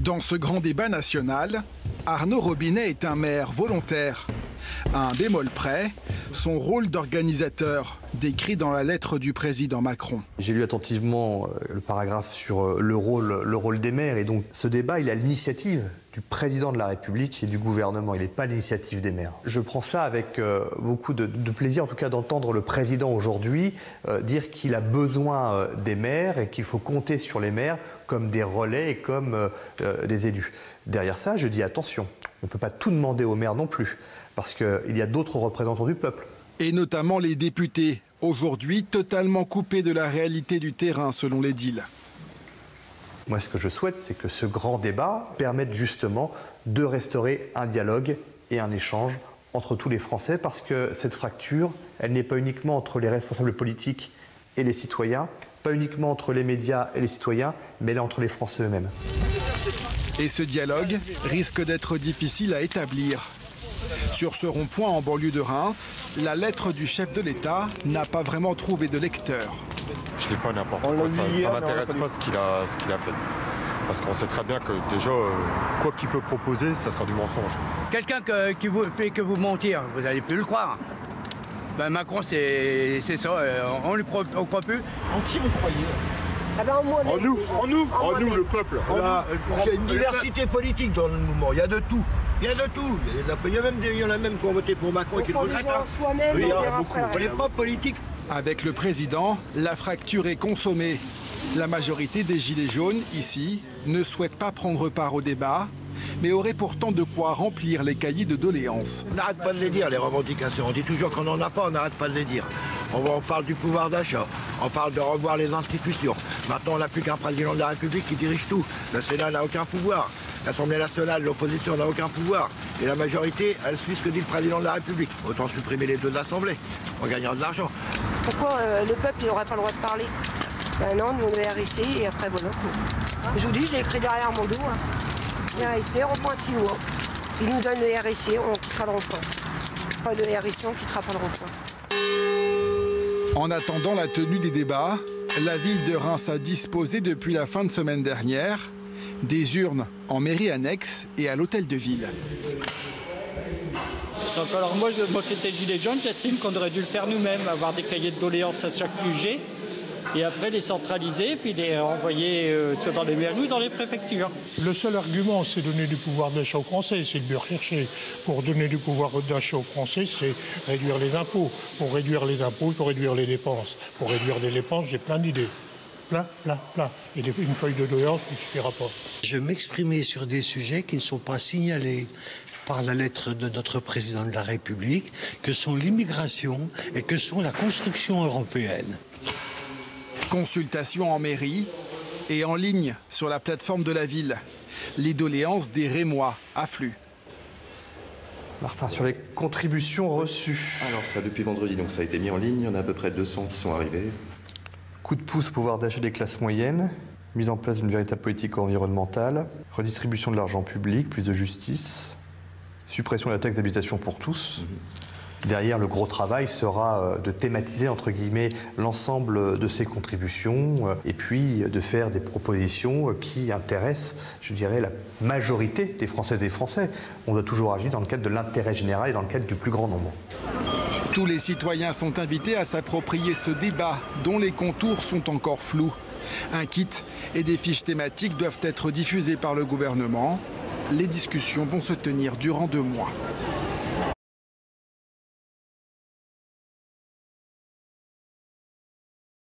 Dans ce grand débat national, Arnaud Robinet est un maire volontaire. À un bémol près, son rôle d'organisateur, décrit dans la lettre du président Macron. J'ai lu attentivement le paragraphe sur le rôle des maires. Et donc ce débat, il est à l'initiative du président de la République et du gouvernement. Il n'est pas à l'initiative des maires. Je prends ça avec beaucoup de plaisir, en tout cas, d'entendre le président aujourd'hui dire qu'il a besoin des maires et qu'il faut compter sur les maires comme des relais et comme des élus. Derrière ça, je dis attention, on ne peut pas tout demander aux maires non plus, parce qu'il y a d'autres représentants du peuple. Et notamment les députés, aujourd'hui totalement coupés de la réalité du terrain selon l'édile. Moi, ce que je souhaite, c'est que ce grand débat permette justement de restaurer un dialogue et un échange entre tous les Français, parce que cette fracture, elle n'est pas uniquement entre les responsables politiques et les citoyens, pas uniquement entre les médias et les citoyens, mais elle est entre les Français eux-mêmes. Et ce dialogue risque d'être difficile à établir. Sur ce rond-point en banlieue de Reims, la lettre du chef de l'État n'a pas vraiment trouvé de lecteur. Je ne lis pas n'importe quoi, ça ne m'intéresse pas ce qu'il a fait. Parce qu'on sait très bien que déjà, quoi qu'il peut proposer, ça sera du mensonge. Quelqu'un qui vous fait que vous mentir, vous n'allez plus le croire. Ben Macron, c'est ça, on ne croit plus. En qui vous croyez? Ah ben en nous, le peuple. Il y a une diversité politique dans le mouvement, il y a de tout. Il y a de tout. Il y en a même qui ont voté pour Macron et qui le regrettent. Oui, il y a beaucoup. Les propres politiques. Avec le président, la fracture est consommée. La majorité des Gilets jaunes, ici, ne souhaite pas prendre part au débat, mais aurait pourtant de quoi remplir les cahiers de doléances. On n'arrête pas de les dire, les revendications. On dit toujours qu'on n'en a pas, on n'arrête pas de les dire. On parle du pouvoir d'achat, on parle de revoir les institutions. Maintenant, on n'a plus qu'un président de la République qui dirige tout. Le Sénat n'a aucun pouvoir. L'Assemblée nationale, l'opposition n'a aucun pouvoir. Et la majorité, elle suit ce que dit le président de la République. Autant supprimer les deux assemblées. On gagnera de l'argent. Pourquoi le peuple n'aurait pas le droit de parler? Ben non, nous on est RIC et après voilà. Je vous dis, je l'ai écrit derrière mon dos. RIC, rond-point Tinois. Ils nous donnent le RIC, on quittera le rond-point. Pas de RIC, on quittera pas le rond-point. En attendant la tenue des débats, la ville de Reims a disposé depuis la fin de semaine dernière des urnes en mairie annexe et à l'hôtel de ville. Donc alors moi c'était Gilets jaunes, j'estime qu'on aurait dû le faire nous-mêmes, avoir des cahiers de doléances à chaque QG et après les centraliser puis les envoyer soit dans les mairies ou dans les préfectures. Le seul argument, c'est donner du pouvoir d'achat aux Français, c'est le mieux recherché. Pour donner du pouvoir d'achat aux Français, c'est réduire les impôts. Pour réduire les impôts, il faut réduire les dépenses. Pour réduire les dépenses, j'ai plein d'idées. Plein. Et une feuille de doléance ne suffira pas. Je m'exprimais sur des sujets qui ne sont pas signalés par la lettre de notre président de la République, que sont l'immigration et que sont la construction européenne. Consultation en mairie et en ligne sur la plateforme de la ville. Les doléances des Rémois affluent. Martin, sur les contributions reçues. Alors ça, depuis vendredi, donc ça a été mis en ligne. Il y en a à peu près 200 qui sont arrivés. Coup de pouce au pouvoir d'achat des classes moyennes, mise en place d'une véritable politique environnementale, redistribution de l'argent public, plus de justice, suppression de la taxe d'habitation pour tous. Derrière, le gros travail sera de thématiser, entre guillemets, l'ensemble de ces contributions et puis de faire des propositions qui intéressent, je dirais, la majorité des Françaises et des Français. On doit toujours agir dans le cadre de l'intérêt général et dans le cadre du plus grand nombre. Tous les citoyens sont invités à s'approprier ce débat dont les contours sont encore flous. Un kit et des fiches thématiques doivent être diffusés par le gouvernement. Les discussions vont se tenir durant 2 mois.